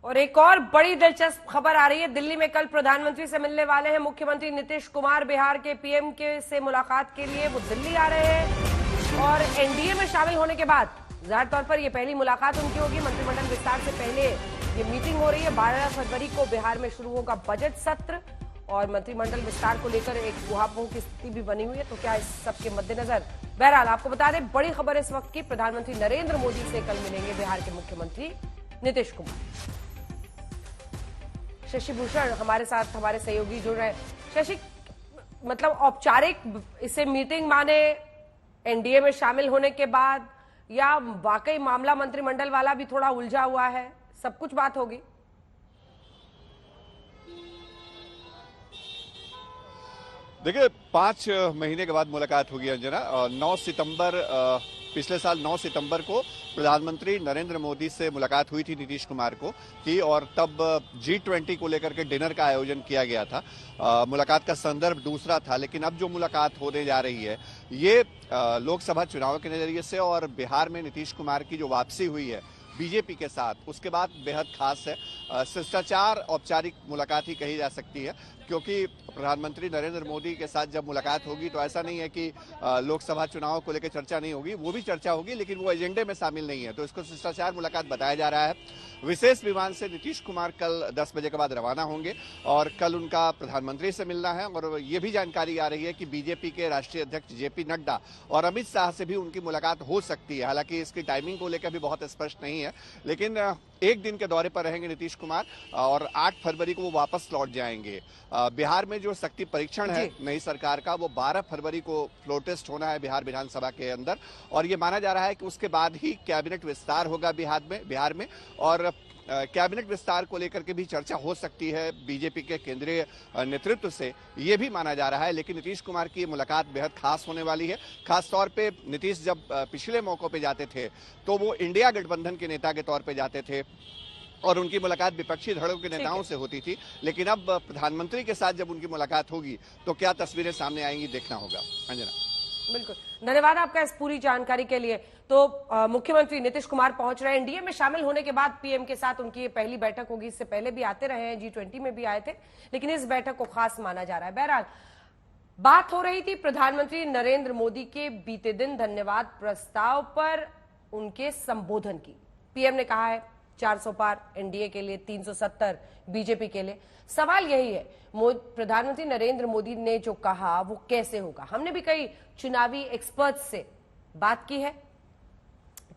और एक और बड़ी दिलचस्प खबर आ रही है। दिल्ली में कल प्रधानमंत्री से मिलने वाले हैं मुख्यमंत्री नीतीश कुमार। बिहार के पीएम के से मुलाकात के लिए वो दिल्ली आ रहे हैं और एनडीए में शामिल होने के बाद जाहिर तौर पर ये पहली मुलाकात उनकी होगी। मंत्रिमंडल विस्तार से पहले ये मीटिंग हो रही है। 12 फरवरी को बिहार में शुरू होगा बजट सत्र और मंत्रिमंडल विस्तार को लेकर एक ऊहापोह की स्थिति भी बनी हुई है। तो क्या इस सबके मद्देनजर, बहरहाल आपको बता दें, बड़ी खबर इस वक्त की, प्रधानमंत्री नरेंद्र मोदी से कल मिलेंगे बिहार के मुख्यमंत्री नीतीश कुमार। शशि भूषण हमारे साथ, हमारे सहयोगी जुड़ रहे हैं। शशि, मतलब औपचारिक इसे मीटिंग माने एनडीए में शामिल होने के बाद, या वाकई मामला मंत्रिमंडल वाला भी थोड़ा उलझा हुआ है? सब कुछ बात होगी। देखिए, 5 महीने के बाद मुलाकात होगी अंजना। 9 सितंबर पिछले साल 9 सितंबर को प्रधानमंत्री नरेंद्र मोदी से मुलाकात हुई थी नीतीश कुमार को की, और तब G20 को लेकर के डिनर का आयोजन किया गया था। मुलाकात का संदर्भ दूसरा था, लेकिन अब जो मुलाकात होने जा रही है ये लोकसभा चुनाव के नजरिए से और बिहार में नीतीश कुमार की जो वापसी हुई है बीजेपी के साथ, उसके बाद बेहद खास है। शिष्टाचार औपचारिक मुलाकात ही कही जा सकती है, क्योंकि प्रधानमंत्री नरेंद्र मोदी के साथ जब मुलाकात होगी तो ऐसा नहीं है कि लोकसभा चुनाव को लेकर चर्चा नहीं होगी, वो भी चर्चा होगी, लेकिन वो एजेंडे में शामिल नहीं है। तो इसको शिष्टाचार मुलाकात बताया जा रहा है। विशेष विमान से नीतीश कुमार कल 10 बजे के बाद रवाना होंगे और कल उनका प्रधानमंत्री से मिलना है। और ये भी जानकारी आ रही है कि बीजेपी के राष्ट्रीय अध्यक्ष जेपी नड्डा और अमित शाह से भी उनकी मुलाकात हो सकती है। हालांकि इसकी टाइमिंग को लेकर भी बहुत स्पष्ट नहीं है, लेकिन एक दिन के दौरे पर रहेंगे नीतीश कुमार और 8 फरवरी को वो वापस लौट जाएंगे। बिहार में जो शक्ति परीक्षण है नई सरकार का, वो 12 फरवरी को फ्लोर टेस्ट होना है बिहार विधानसभा के अंदर, और ये माना जा रहा है कि उसके बाद ही कैबिनेट विस्तार होगा बिहार में और कैबिनेट विस्तार को लेकर के भी चर्चा हो सकती है बीजेपी के केंद्रीय नेतृत्व से, ये भी माना जा रहा है। लेकिन नीतीश कुमार की मुलाकात बेहद खास होने वाली है। खास तौर पे नीतीश जब पिछले मौकों पे जाते थे तो वो इंडिया गठबंधन के नेता के तौर पे जाते थे और उनकी मुलाकात विपक्षी धड़ों के नेताओं से होती थी, लेकिन अब प्रधानमंत्री के साथ जब उनकी मुलाकात होगी तो क्या तस्वीरें सामने आएंगी, देखना होगा। अंजना, बिल्कुल, धन्यवाद आपका इस पूरी जानकारी के लिए। तो मुख्यमंत्री नीतीश कुमार पहुंच रहे हैं। एनडीए में शामिल होने के बाद पीएम के साथ उनकी ये पहली बैठक होगी। इससे पहले भी आते रहे हैं, G20 में भी आए थे, लेकिन इस बैठक को खास माना जा रहा है। बहरहाल बात हो रही थी प्रधानमंत्री नरेंद्र मोदी के बीते दिन धन्यवाद प्रस्ताव पर उनके संबोधन की। पीएम ने कहा है 400 पार एनडीए के लिए, 370 बीजेपी के लिए। सवाल यही है, प्रधानमंत्री नरेंद्र मोदी ने जो कहा वो कैसे होगा? हमने भी कई चुनावी एक्सपर्ट्स से बात की है।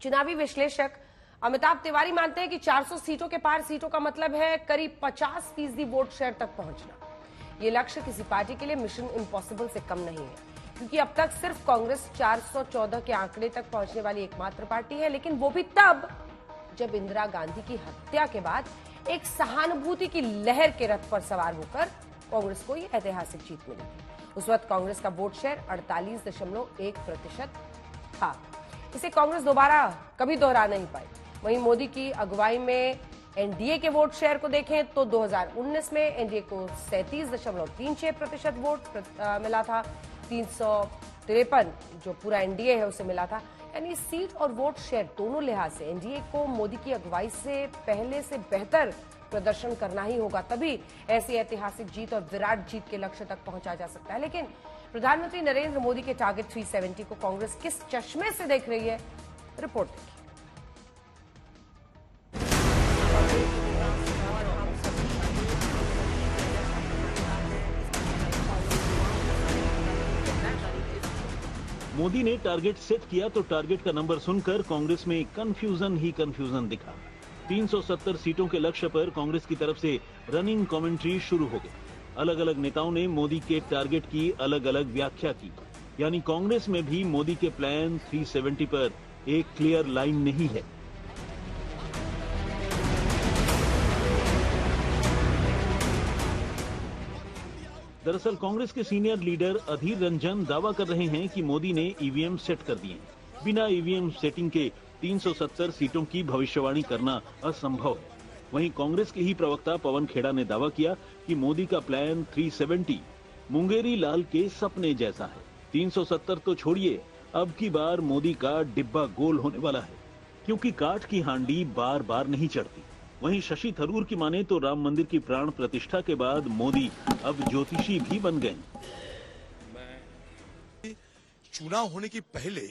चुनावी विश्लेषक अमिताभ तिवारी मानते हैं कि 400 सीटों के पार सीटों का मतलब है करीब 50% वोट शेयर तक पहुंचना। ये लक्ष्य किसी पार्टी के लिए मिशन इम्पॉसिबल से कम नहीं है, क्योंकि अब तक सिर्फ कांग्रेस 414 के आंकड़े तक पहुंचने वाली एकमात्र पार्टी है, लेकिन वो भी तब जब इंदिरा गांधी की हत्या के बाद एक सहानुभूति की लहर के रथ पर सवार होकर कांग्रेस को यह ऐतिहासिक जीत मिली। उस वक्त कांग्रेस का वोट शेयर 48.1% था। इसे कांग्रेस दोबारा कभी दोहरा नहीं पाई। वहीं मोदी की अगुवाई में एनडीए के वोट शेयर को देखें तो 2019 में एनडीए को 37.36% वोट मिला था। 353 जो पूरा एनडीए है उसे मिला था। यानी सीट और वोट शेयर दोनों लिहाज से एनडीए को मोदी की अगुवाई से पहले से बेहतर प्रदर्शन करना ही होगा, तभी ऐसी ऐतिहासिक जीत और विराट जीत के लक्ष्य तक पहुंचा जा सकता है। लेकिन प्रधानमंत्री नरेंद्र मोदी के टारगेट 370 को कांग्रेस किस चश्मे से देख रही है, रिपोर्ट देखिए। मोदी ने टारगेट सेट किया तो टारगेट का नंबर सुनकर कांग्रेस में कंफ्यूजन ही कंफ्यूजन दिखा। 370 सीटों के लक्ष्य पर कांग्रेस की तरफ से रनिंग कमेंट्री शुरू हो गई। अलग अलग नेताओं ने मोदी के टारगेट की अलग अलग व्याख्या की। यानी कांग्रेस में भी मोदी के प्लान 370 पर एक क्लियर लाइन नहीं है। दरअसल कांग्रेस के सीनियर लीडर अधीर रंजन दावा कर रहे हैं कि मोदी ने ईवीएम सेट कर दिए। बिना ईवीएम सेटिंग के 370 सीटों की भविष्यवाणी करना असंभव है। वहीं कांग्रेस के ही प्रवक्ता पवन खेड़ा ने दावा किया कि मोदी का प्लान 370 मुंगेरी लाल के सपने जैसा है। 370 तो छोड़िए, अब की बार मोदी का डिब्बा गोल होने वाला है, क्योंकि काठ की हांडी बार बार नहीं चढ़ती। वहीं शशि थरूर की माने तो राम मंदिर की प्राण प्रतिष्ठा के बाद मोदी अब ज्योतिषी भी बन गए। चुनाव होने की पहले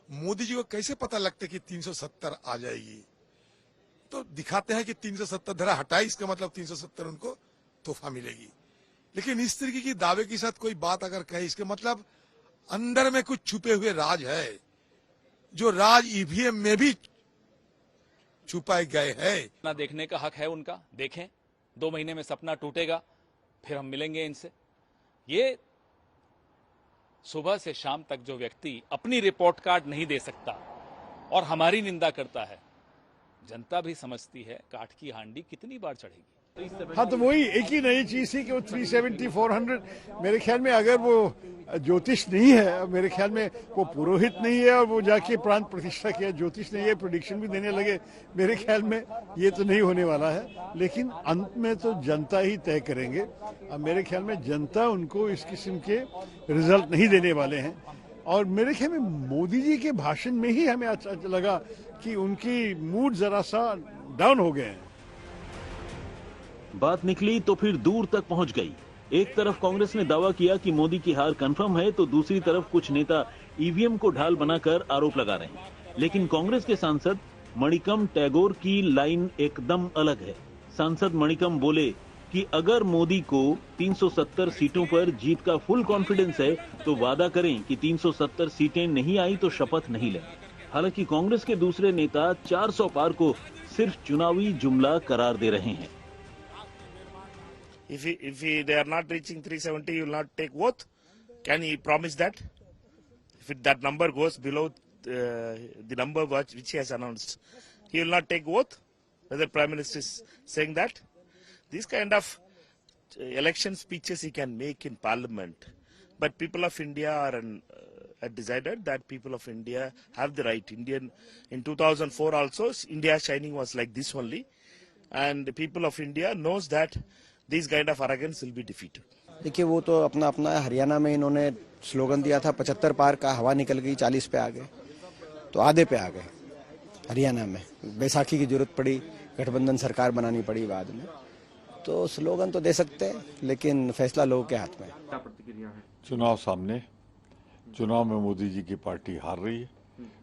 मोदी जी को कैसे पता लगता है कि 370 आ जाएगी? तो दिखाते हैं कि 370 धरा हटाई, इसका मतलब 370 उनको तोहफा मिलेगी। लेकिन इस तरीके की दावे के साथ कोई बात अगर कहे, इसके मतलब अंदर में कुछ छुपे हुए राज है, जो राज ईवीएम में भी छुपाए गए हैं। ना देखने का हक है उनका, देखें। 2 महीने में सपना टूटेगा, फिर हम मिलेंगे इनसे। ये सुबह से शाम तक जो व्यक्ति अपनी रिपोर्ट कार्ड नहीं दे सकता और हमारी निंदा करता है, जनता भी समझती है काठ की हांडी कितनी बार चढ़ेगी। हाँ, तो वही एक ही नई चीज थी कि वो 370, 400, मेरे ख्याल में अगर वो ज्योतिष नहीं है, मेरे ख्याल में वो पुरोहित नहीं है और वो जाके प्राण प्रतिष्ठा किया, ज्योतिष नहीं है, प्रेडिक्शन भी देने लगे, मेरे ख्याल में ये तो नहीं होने वाला है। लेकिन अंत में तो जनता ही तय करेंगे। अब मेरे ख्याल में जनता उनको इस किस्म के रिजल्ट नहीं देने वाले हैं। और मेरे ख्याल में मोदी जी के भाषण में ही हमें अच्छा लगा कि उनकी मूड जरा सा डाउन हो गए हैं। बात निकली तो फिर दूर तक पहुंच गई। एक तरफ कांग्रेस ने दावा किया कि मोदी की हार कंफर्म है, तो दूसरी तरफ कुछ नेता ईवीएम को ढाल बनाकर आरोप लगा रहे हैं। लेकिन कांग्रेस के सांसद मणिकम टैगोर की लाइन एकदम अलग है। सांसद मणिकम बोले कि अगर मोदी को 370 सीटों पर जीत का फुल कॉन्फिडेंस है तो वादा करें कि 370 सीटें नहीं आई तो शपथ नहीं लें। हालांकि कांग्रेस के दूसरे नेता 400 पार को सिर्फ चुनावी जुमला करार दे रहे हैं। If they are not reaching 370, you will not take oath. Can he promise that? If that number goes below the number which he has announced, he will not take oath. Whether Prime Minister is saying that, these kind of election speeches he can make in Parliament, but people of India are had decided that people of India have the right. In 2004 also, India shining was like this only, and the people of India knows that These kind of arrogance will be defeated. देखिए, वो तो अपना अपना हरियाणा में इन्होंने slogan दिया था 75 पार का, हवा निकल गई, 40 पे आ गए, तो आधे पे आ गए। हरियाणा में बैसाखी की जरूरत पड़ी, गठबंधन सरकार बनानी पड़ी बाद में, तो स्लोगन तो दे सकते हैं लेकिन फैसला लोगों के हाथ में। क्या प्रतिक्रिया है? चुनाव सामने, चुनाव में मोदी जी की पार्टी हार रही है,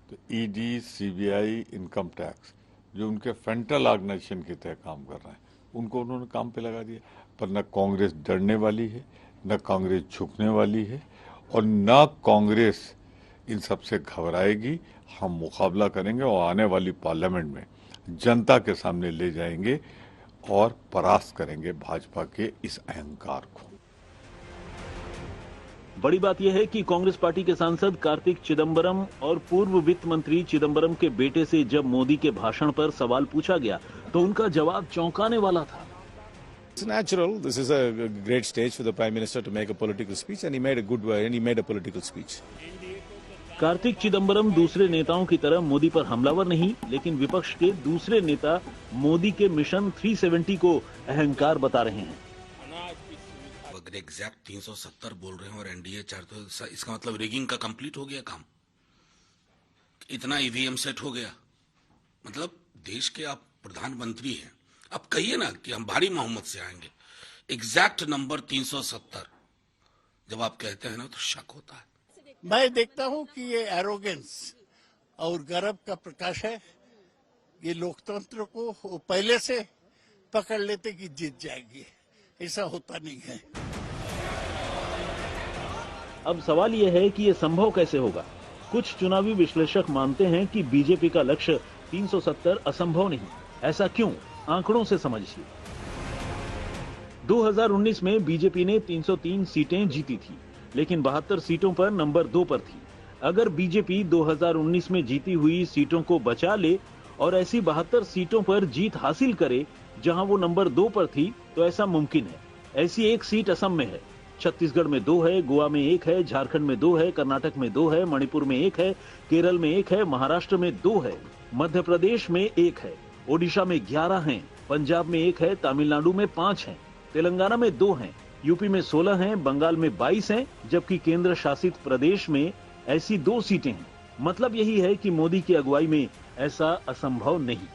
तो ईडी, सीबीआई, इनकम टैक्स जो उनके फ्रंटल ऑर्गेनाइजेशन के तहत काम कर रहे हैं, उनको उन्होंने काम पे लगा दिया। पर न कांग्रेस डरने वाली है, न कांग्रेस झुकने वाली है, और न कांग्रेस इन सबसे घबराएगी। हम मुकाबला करेंगे और आने वाली पार्लियामेंट में जनता के सामने ले जाएंगे और परास्त करेंगे भाजपा के इस अहंकार को। बड़ी बात यह है कि कांग्रेस पार्टी के सांसद कार्तिक चिदंबरम और पूर्व वित्त मंत्री चिदंबरम के बेटे से जब मोदी के भाषण पर सवाल पूछा गया तो उनका जवाब चौंकाने वाला था। It's natural. This is a great stage for the Prime Minister to make a political speech, and he made a good way, and he made a political speech. Kartik Chidambaram दूसरे नेताओं की तरह मोदी पर हमलावर नहीं, लेकिन विपक्ष के दूसरे नेता मोदी के मिशन 370 को अहंकार बता रहे हैं। अगर एग्जैक्ट 370 बोल रहे हैं और एनडीए 400, इसका मतलब रिगिंग का कंप्लीट हो गया काम। इतना ईवीएम सेट हो गया, मतलब देश के आप प्रधानमंत्री हैं, अब कहिए ना कि हम भारी मोहम्मद से आएंगे। एग्जैक्ट नंबर 370 जब आप कहते हैं ना तो शक होता है। मैं देखता हूं कि ये एरोगेंस और गर्व का प्रकाश है। ये लोकतंत्र को पहले से पकड़ लेते कि जीत जाएगी, ऐसा होता नहीं है। अब सवाल यह है कि यह संभव कैसे होगा। कुछ चुनावी विश्लेषक मानते हैं कि बीजेपी का लक्ष्य 370 असंभव नहीं। ऐसा क्यों? आंकड़ों से समझिए। 2019 में बीजेपी ने 303 सीटें जीती थी, लेकिन 72 सीटों पर नंबर 2 पर थी। अगर बीजेपी 2019 में जीती हुई सीटों को बचा ले और ऐसी 72 सीटों पर जीत हासिल करे जहां वो नंबर 2 पर थी, तो ऐसा मुमकिन है। ऐसी एक सीट असम में है, छत्तीसगढ़ में 2 है, गोवा में 1 है, झारखंड में 2 है, कर्नाटक में 2 है, मणिपुर में 1 है, केरल में 1 है, महाराष्ट्र में 2 है, मध्य प्रदेश में 1 है, ओडिशा में 11 हैं, पंजाब में 1 है, तमिलनाडु में 5 हैं, तेलंगाना में 2 हैं, यूपी में 16 हैं, बंगाल में 22 हैं, जबकि केंद्र शासित प्रदेश में ऐसी 2 सीटें हैं। मतलब यही है कि मोदी की अगुवाई में ऐसा असंभव नहीं।